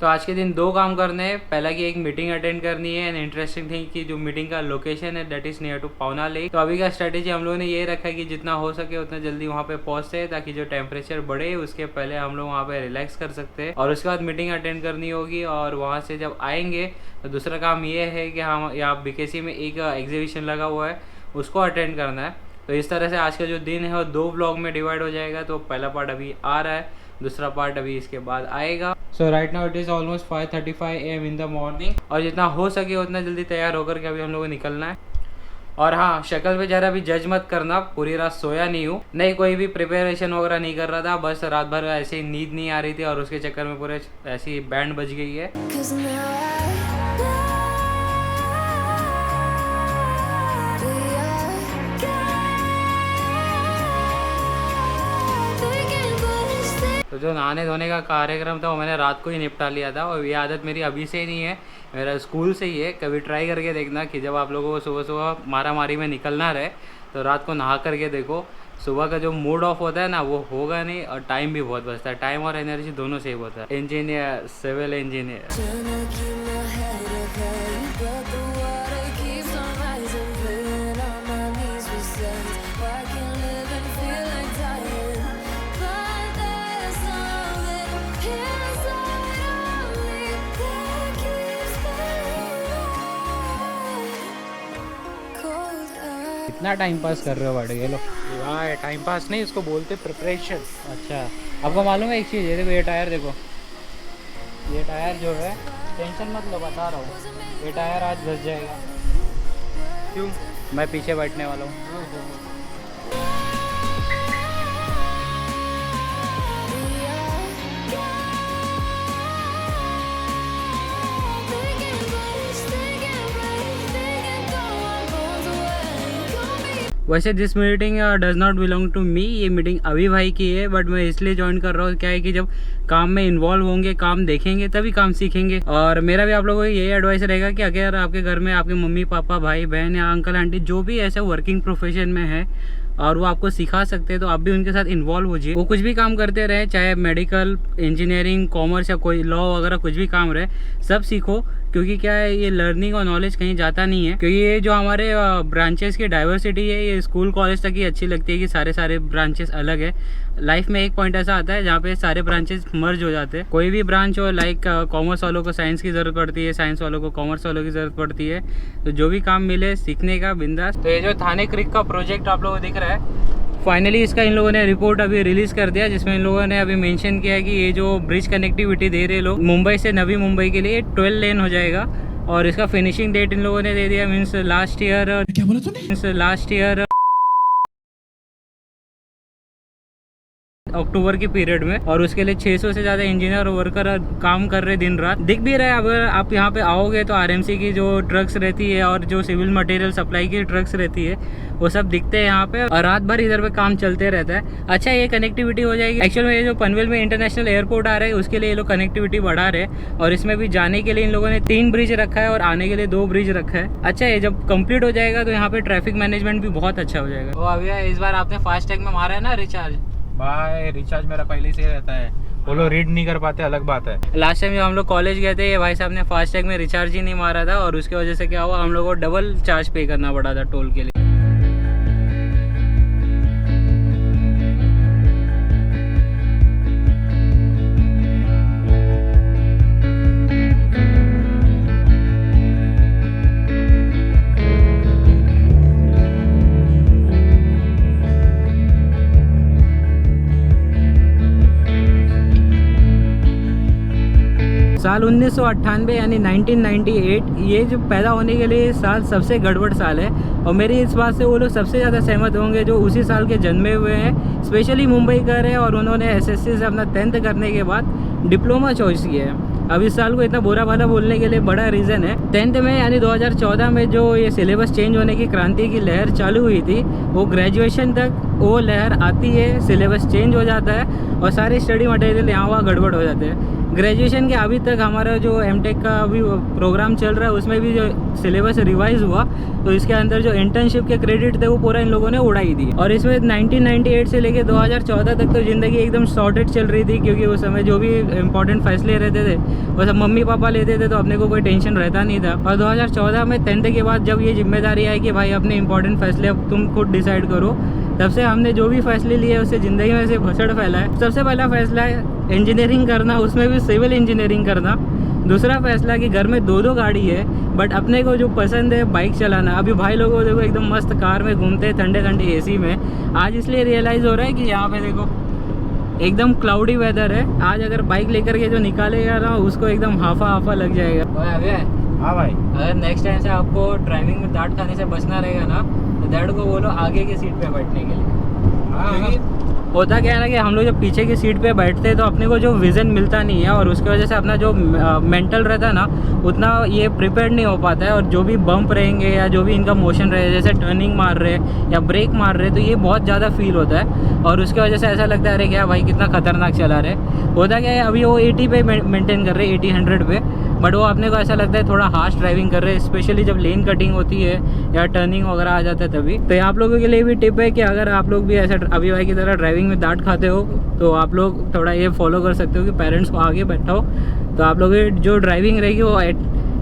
तो आज के दिन दो काम करने हैं। पहला कि एक मीटिंग अटेंड करनी है एंड इंटरेस्टिंग थिंग कि जो मीटिंग का लोकेशन है दैट इज नियर टू पावना लेक। तो अभी का स्ट्रेटेजी हम लोगों ने ये रखा है कि जितना हो सके उतना जल्दी वहाँ पे पहुँचते हैं ताकि जो टेम्परेचर बढ़े उसके पहले हम लोग वहाँ पे रिलैक्स कर सकते हैं। और उसके बाद मीटिंग अटेंड करनी होगी और वहाँ से जब आएंगे तो दूसरा काम ये है कि हम यहाँ बीकेसी में एक एग्जीबिशन लगा हुआ है उसको अटेंड करना है। तो इस तरह से आज का जो दिन है वो दो व्लॉग में डिवाइड हो जाएगा। तो पहला पार्ट अभी आ रहा है, दूसरा पार्ट अभी इसके बाद आएगा। So right now it is almost 5:35 AM in the morning और जितना हो सके उतना जल्दी तैयार होकर के अभी हम लोगों को निकलना है। और हाँ, शक्ल पे ज़रा भी जज मत करना, पूरी रात सोया नहीं हूँ, नहीं कोई भी प्रिपरेशन वगैरह नहीं कर रहा था, बस रात भर ऐसे ही नींद नहीं आ रही थी और उसके चक्कर में पूरे ऐसी बैंड बज गई है। तो जो नहाने धोने का कार्यक्रम था वो मैंने रात को ही निपटा लिया था और ये आदत मेरी अभी से ही नहीं है, मेरा स्कूल से ही है। कभी ट्राई करके देखना कि जब आप लोगों को सुबह सुबह मारा मारी में निकलना रहे तो रात को नहा करके देखो, सुबह का जो मूड ऑफ होता है ना वो होगा नहीं और टाइम भी बहुत बचता है, टाइम और एनर्जी दोनों सेव होता है। Engineer, civil engineer. कितना टाइम पास कर रहे हो बड़े ये लोग? यार टाइम पास नहीं, इसको बोलते प्रिपरेशन। अच्छा, आपको मालूम है एक चीज़, ये देखो ये टायर देखो, ये टायर जो है, टेंशन मत लो बता रहा हूँ, ये टायर आज घस जाएगा। क्यों? मैं पीछे बैठने वाला हूँ। वैसे this meeting does not belong to me, ये मीटिंग अभी भाई की है, बट मैं इसलिए ज्वाइन कर रहा हूँ, क्या है कि जब काम में इन्वॉल्व होंगे, काम देखेंगे तभी काम सीखेंगे। और मेरा भी आप लोगों को यही एडवाइस रहेगा कि अगर आपके घर में आपके मम्मी पापा भाई बहन या अंकल आंटी जो भी ऐसे वर्किंग प्रोफेशन में है और वो आपको सिखा सकते हैं तो आप भी उनके साथ इन्वॉल्व होजिए। वो कुछ भी काम करते रहे, चाहे मेडिकल, इंजीनियरिंग, कॉमर्स या कोई लॉ वगैरह कुछ भी काम रहे, सब सीखो, क्योंकि क्या है ये लर्निंग और नॉलेज कहीं जाता नहीं है। क्योंकि ये जो हमारे ब्रांचेस की डाइवर्सिटी है ये स्कूल कॉलेज तक ही अच्छी लगती है कि सारे ब्रांचेस अलग है। लाइफ में एक पॉइंट ऐसा आता है जहाँ पे सारे ब्रांचेस मर्ज हो जाते हैं। कोई भी ब्रांच हो, लाइक कॉमर्स वालों को साइंस की ज़रूरत पड़ती है, साइंस वालों को कॉमर्स वालों की ज़रूरत पड़ती है, तो जो भी काम मिले सीखने का बिंदास। तो ये जो थाने क्रिक का प्रोजेक्ट आप लोगों को दिख रहा है, फाइनली इसका इन लोगों ने रिपोर्ट अभी रिलीज़ कर दिया, जिसमें इन लोगों ने अभी मेंशन किया है कि ये जो ब्रिज कनेक्टिविटी दे रहे लोग मुंबई से नवी मुंबई के लिए 12 लेन हो जाएगा और इसका फिनिशिंग डेट इन लोगों ने दे दिया, मीन्स लास्ट ईयर, क्या बोला तूने? लास्ट ईयर अक्टूबर के पीरियड में। और उसके लिए 600 से ज़्यादा इंजीनियर और वर्कर काम कर रहे दिन रात। दिख भी रहा है, अगर आप यहाँ पे आओगे तो आरएमसी की जो ट्रक्स रहती है और जो सिविल मटेरियल सप्लाई की ट्रक्स रहती है वो सब दिखते हैं यहाँ पे और रात भर इधर पे काम चलते रहता है। अच्छा, ये कनेक्टिविटी हो जाएगी। एक्चुअल में ये जो पनवेल में इंटरनेशनल एयरपोर्ट आ रहा है उसके लिए ये लोग कनेक्टिविटी बढ़ा रहे हैं और इसमें भी जाने के लिए इन लोगों ने 3 ब्रिज रखा है और आने के लिए 2 ब्रिज रखा है। अच्छा, ये जब कंप्लीट हो जाएगा तो यहाँ पे ट्रैफिक मैनेजमेंट भी बहुत अच्छा हो जाएगा। तो अभी इस बार आपने फास्टैग में मारा है ना रिचार्ज? भाई रिचार्ज मेरा पहले से ही रहता है, वो लोग रीड नहीं कर पाते, अलग बात है। लास्ट टाइम जब हम लोग कॉलेज गए थे ये भाई साहब ने फास्टैग में रिचार्ज ही नहीं मारा था और उसकी वजह से क्या हुआ, हम लोग को डबल चार्ज पे करना पड़ा था टोल के लिए। साल 1998 यानी 1998, ये जो पैदा होने के लिए साल सबसे गड़बड़ साल है और मेरी इस बात से वो लोग सबसे ज़्यादा सहमत होंगे जो उसी साल के जन्मे हुए हैं। स्पेशली मुंबई कर रहे हैं और उन्होंने एसएससी से अपना 10th करने के बाद डिप्लोमा चॉइस किया है। अब इस साल को इतना बुरा भला बोलने के लिए बड़ा रीज़न है, 10th में यानी 2014 में जो ये सिलेबस चेंज होने की क्रांति की लहर चालू हुई थी वो ग्रेजुएशन तक वो लहर आती है, सिलेबस चेंज हो जाता है और सारे स्टडी मटेरियल यहाँ वहाँ गड़बड़ हो जाते हैं। ग्रेजुएशन के अभी तक हमारा जो एमटेक का अभी प्रोग्राम चल रहा है उसमें भी जो सिलेबस रिवाइज हुआ तो इसके अंदर जो इंटर्नशिप के क्रेडिट थे वो पूरा इन लोगों ने उड़ा ही दिए। और इसमें 1998 से लेके 2014 तक तो ज़िंदगी एकदम सॉर्टेड चल रही थी, क्योंकि उस समय जो भी इंपॉर्टेंट फैसले रहते थे वो सब मम्मी पापा लेते थे, तो अपने को कोई टेंशन रहता नहीं था। और 2014 में 10th के बाद जब ये जिम्मेदारी आई कि भाई अपने इंपॉर्टेंट फैसले अब तुम खुद डिसाइड करो, तब से हमने जो भी फैसले लिए उससे ज़िंदगी में से भसड़ फैला है। सबसे पहला फैसला है इंजीनियरिंग करना, उसमें भी सिविल इंजीनियरिंग करना। दूसरा फैसला कि घर में 2 गाड़ी है, बट अपने को जो पसंद है बाइक चलाना। अभी भाई लोगों को देखो एकदम मस्त कार में घूमते हैं, ठंडे ठंडे एसी में। आज इसलिए रियलाइज़ हो रहा है कि यहाँ पे देखो एकदम क्लाउडी वेदर है। आज अगर बाइक लेकर के जो निकालेगा ना उसको एकदम हाफा हाफा लग जाएगा। हाँ भाई, अगर नेक्स्ट टाइम से आपको ड्राइविंग में डांट खाने से बचना रहेगा ना तो डैड को बोलो आगे की सीट पे बैठने के लिए। क्योंकि होता क्या है ना कि हम लोग जब पीछे की सीट पे बैठते हैं तो अपने को जो विज़न मिलता नहीं है और उसकी वजह से अपना जो मेंटल रहता है ना उतना ये प्रिपेयर नहीं हो पाता है। और जो भी बम्प रहेंगे या जो भी इनका मोशन रहे, जैसे टर्निंग मार रहे या ब्रेक मार रहे, तो ये बहुत ज़्यादा फील होता है और उसकी वजह से ऐसा लगता है अरे क्या भाई कितना खतरनाक चला रहे। होता क्या है अभी वो 80 पे मेंटेन कर रहे हैं, 80-100 पे, बट वो अपने को ऐसा लगता है थोड़ा हार्श ड्राइविंग कर रहे हैं, स्पेशली जब लेन कटिंग होती है या टर्निंग वगैरह आ जाता है तभी। तो आप लोगों के लिए भी टिप है कि अगर आप लोग भी ऐसा अभी भाई की तरह ड्राइविंग में डांट खाते हो तो आप लोग थोड़ा ये फॉलो कर सकते हो कि पेरेंट्स को आगे बैठाओ, तो आप लोगों की जो ड्राइविंग रहेगी वो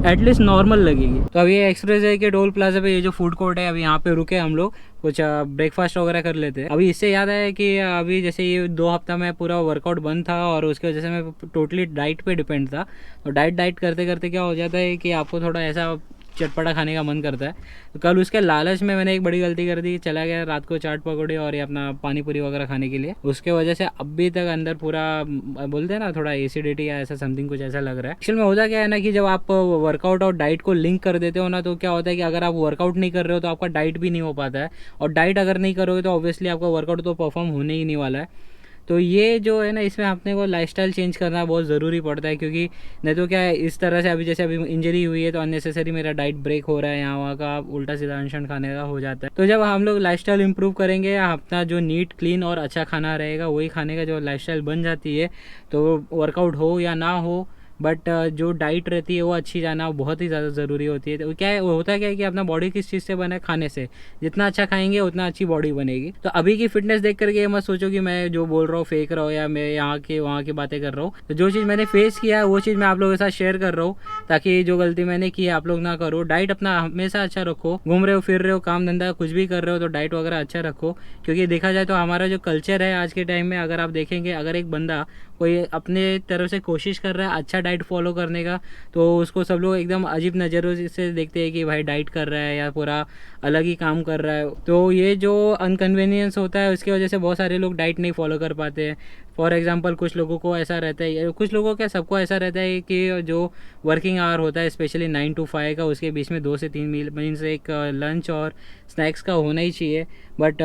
एटलीस्ट नॉर्मल लगेगी। तो अभी ये एक्सप्रेस वे के टोल प्लाजा पे ये जो फूड कोर्ट है अभी यहाँ पे रुके हम लोग कुछ ब्रेकफास्ट वगैरह कर लेते हैं। अभी इससे याद आया कि अभी जैसे ये 2 हफ्ता में पूरा वर्कआउट बंद था और उसकी वजह से मैं टोटली डाइट पे डिपेंड था। तो डाइट करते करते क्या हो जाता है कि आपको थोड़ा ऐसा चटपटा खाने का मन करता है। तो कल उसके लालच में मैंने एक बड़ी गलती कर दी, चला गया रात को चाट पकौड़े और ये अपना पानी पूरी वगैरह खाने के लिए। उसके वजह से अभी तक अंदर पूरा बोलते हैं ना थोड़ा एसिडिटी या ऐसा समथिंग कुछ ऐसा लग रहा है। एक्चुअल में होता क्या है ना कि जब आप वर्कआउट और डाइट को लिंक कर देते हो ना तो क्या होता है कि अगर आप वर्कआउट नहीं कर रहे हो तो आपका डाइट भी नहीं हो पाता है, और डाइट अगर नहीं करोगे तो ऑब्वियसली आपका वर्कआउट तो परफॉर्म होने ही नहीं वाला है। तो ये जो है ना इसमें अपने को लाइफस्टाइल चेंज करना बहुत ज़रूरी पड़ता है, क्योंकि नहीं तो क्या है इस तरह से अभी जैसे अभी इंजरी हुई है तो अननेसेसरी मेरा डाइट ब्रेक हो रहा है, यहाँ वहाँ का उल्टा सीधा अनशन खाने का हो जाता है। तो जब हम लोग लाइफस्टाइल इंप्रूव करेंगे या अपना जो नीट क्लीन और अच्छा खाना रहेगा वही खाने का जो लाइफस्टाइल बन जाती है, तो वर्कआउट हो या ना हो बट जो डाइट रहती है वो अच्छी जाना बहुत ही ज़्यादा ज़रूरी होती है। तो क्या है होता क्या है कि अपना बॉडी किस चीज़ से बना है, खाने से। जितना अच्छा खाएंगे उतना अच्छी बॉडी बनेगी। तो अभी की फिटनेस देख करके मत सोचो कि मैं जो बोल रहा हूँ फेक रहा हूँ या मैं यहाँ के वहाँ की बातें कर रहा हूँ। तो जो चीज़ मैंने फेस किया है वो चीज़ मैं आप लोगों के साथ शेयर कर रहा हूँ, ताकि जो गलती मैंने की है आप लोग ना करो। डाइट अपना हमेशा अच्छा रखो, घूम रहे हो फिर रहे हो काम धंधा कुछ भी कर रहे हो तो डाइट वगैरह अच्छा रखो। क्योंकि देखा जाए तो हमारा जो कल्चर है आज के टाइम में, अगर आप देखेंगे अगर एक बंदा कोई अपने तरफ से कोशिश कर रहा है अच्छा डाइट फॉलो करने का तो उसको सब लोग एकदम अजीब नज़रों से देखते हैं कि भाई डाइट कर रहा है या पूरा अलग ही काम कर रहा है। तो ये जो अनकन्वीनियंस होता है उसकी वजह से बहुत सारे लोग डाइट नहीं फॉलो कर पाते हैं। फॉर एग्जांपल कुछ लोगों को ऐसा रहता है, कुछ लोगों क्या सबको ऐसा रहता है कि जो वर्किंग आवर होता है स्पेशली 9 to 5 का, उसके बीच में 2 से 3 मील मीन्स एक लंच और स्नैक्स का होना ही चाहिए। बट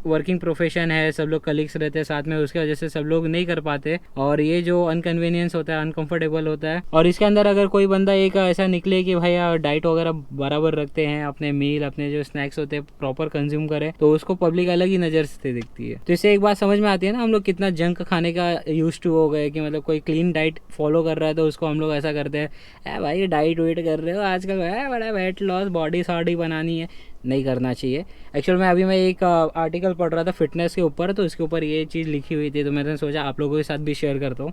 वर्किंग प्रोफेशन है, सब लोग कलीग्स रहते हैं साथ में, उसकी वजह से सब लोग नहीं कर पाते और ये जो अनकन्वीनियंस होता है अनकंफर्टेबल होता है। और इसके अंदर अगर कोई बंदा एक ऐसा निकले कि भाई डाइट वगैरह बराबर रखते हैं, अपने मील अपने जो स्नैक्स होते हैं प्रॉपर कंज्यूम करे, तो उसको पब्लिक अलग ही नज़र से देखती है। तो इससे एक बात समझ में आती है ना हम लोग कितना जंक खाने का यूज टू हो गए, कि मतलब कोई क्लीन डाइट फॉलो कर रहा है तो उसको हम लोग ऐसा करते हैं भाई डाइट वेट कर रहे हो आजकल, बड़ा वेट लॉस बॉडी सॉडी बनानी है। नहीं करना चाहिए। एक्चुअल में अभी मैं एक आर्टिकल पढ़ रहा था फिटनेस के ऊपर, तो इसके ऊपर ये चीज़ लिखी हुई थी, तो मैंने सोचा आप लोगों के साथ भी शेयर करता हूँ।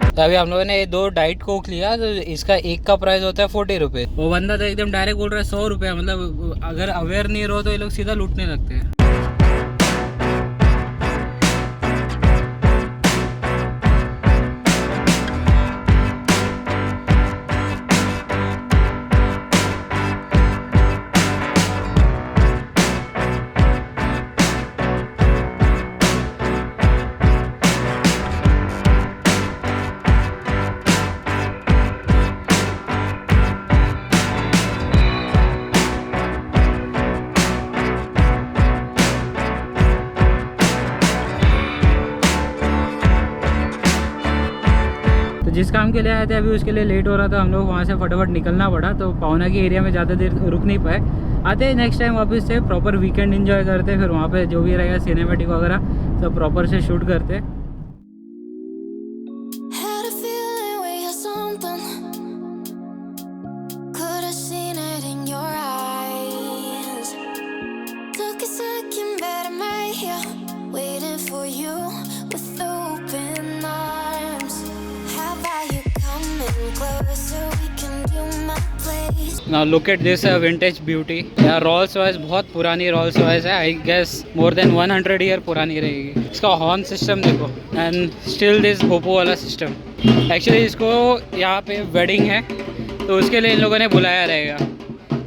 तो अभी हम लोगों ने 2 डाइट कोक लिया, तो इसका एक का प्राइस होता है 40 रुपये। वो बंदा तो एकदम डायरेक्ट बोल रहा है 100 रुपये। मतलब अगर अवेयर नहीं रहो तो ये लोग सीधा लूटने लगते हैं। तो जिस काम के लिए आए थे अभी उसके लिए लेट हो रहा था, हम लोग वहाँ से फटाफट निकलना पड़ा, तो पावना के एरिया में ज़्यादा देर रुक नहीं पाए। आते हैं नेक्स्ट टाइम वापस से प्रॉपर वीकेंड एंजॉय करते, फिर वहाँ पे जो भी रहेगा सिनेमेटिक वगैरह सब प्रॉपर से शूट करते। Had a feeling we had something. Could have seen it in your eyes. Took a second, but I'm right here, waiting for you with open arms. How about you coming closer? We can do my place. Now look at this vintage beauty. यार Rolls Royce बहुत पुरानी Rolls Royce है, I guess more than 100 year पुरानी रहेगी। इसका horn system देखो and still this Oppo वाला system. Actually इसको यहाँ पे वेडिंग है तो उसके लिए इन लोगों ने बुलाया रहेगा,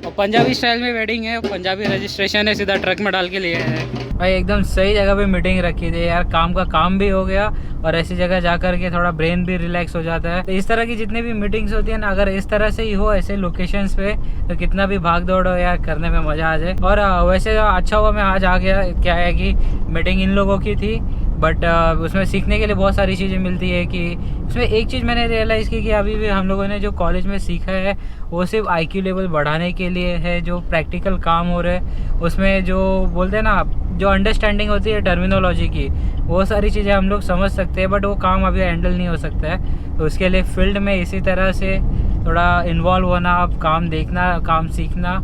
और पंजाबी स्टाइल में वेडिंग है, पंजाबी रजिस्ट्रेशन है, सीधा ट्रक में डाल के लिए है भाई। एकदम सही जगह पे मीटिंग रखी थी यार, काम का काम भी हो गया और ऐसी जगह जा कर के थोड़ा ब्रेन भी रिलैक्स हो जाता है। तो इस तरह की जितनी भी मीटिंग्स होती है ना, अगर इस तरह से ही हो ऐसे लोकेशंस पे, तो कितना भी भाग दौड़ हो यार करने में मज़ा आ जाए। और वैसे अच्छा हुआ मैं आज आ गया, क्या है कि मीटिंग इन लोगों की थी, बट उसमें सीखने के लिए बहुत सारी चीज़ें मिलती है। कि उसमें एक चीज़ मैंने रियलाइज़ की कि अभी भी हम लोगों ने जो कॉलेज में सीखा है वो सिर्फ IQ लेवल बढ़ाने के लिए है। जो प्रैक्टिकल काम हो रहे हैं उसमें जो बोलते हैं ना, जो अंडरस्टैंडिंग होती है टर्मिनोलॉजी की, वो सारी चीज़ें हम लोग समझ सकते हैं, बट वो काम अभी हैंडल नहीं हो सकता है। तो उसके लिए फील्ड में इसी तरह से थोड़ा इन्वॉल्व होना, काम देखना, काम सीखना,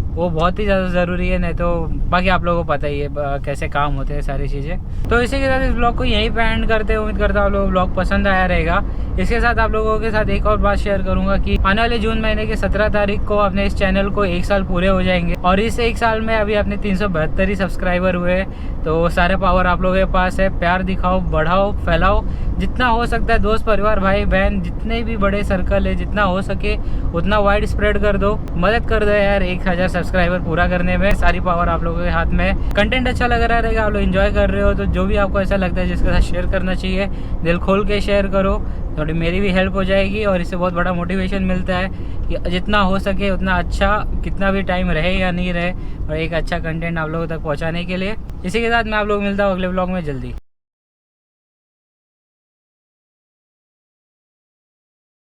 वो बहुत ही ज़्यादा ज़रूरी है। नहीं तो बाकी आप लोगों को पता ही है कैसे काम होते हैं सारी चीज़ें। तो इसी के साथ इस ब्लॉग को यहीं पे एंड करते हैं। उम्मीद करता हूँ आप लोगों को ब्लॉग पसंद आया रहेगा। इसके साथ आप लोगों के साथ एक और बात शेयर करूंगा कि आने वाले जून महीने के 17 तारीख को अपने इस चैनल को 1 साल पूरे हो जाएंगे, और इस 1 साल में अभी अपने 372 ही सब्सक्राइबर हुए। तो सारे पावर आप लोगों के पास है, प्यार दिखाओ, बढ़ाओ, फैलाओ, जितना हो सकता है। दोस्त, परिवार, भाई बहन, जितने भी बड़े सर्कल है, जितना हो सके उतना वाइड स्प्रेड कर दो, मदद कर दो यार 1000 सब्सक्राइबर पूरा करने में। सारी पावर आप लोगों के हाथ में है। कंटेंट अच्छा लग रहा रहेगा, आप लोग एंजॉय कर रहे हो, तो जो भी आपको ऐसा लगता है जिसके साथ शेयर करना चाहिए, दिल खोल के शेयर करो, थोड़ी मेरी भी हेल्प हो जाएगी। और इससे बहुत बड़ा मोटिवेशन मिलता है कि जितना हो सके उतना अच्छा, कितना भी टाइम रहे या नहीं रहे, और एक अच्छा कंटेंट आप लोगों तक पहुंचाने के लिए। इसी के साथ मैं आप लोग मिलता हूँ अगले ब्लॉग में जल्दी।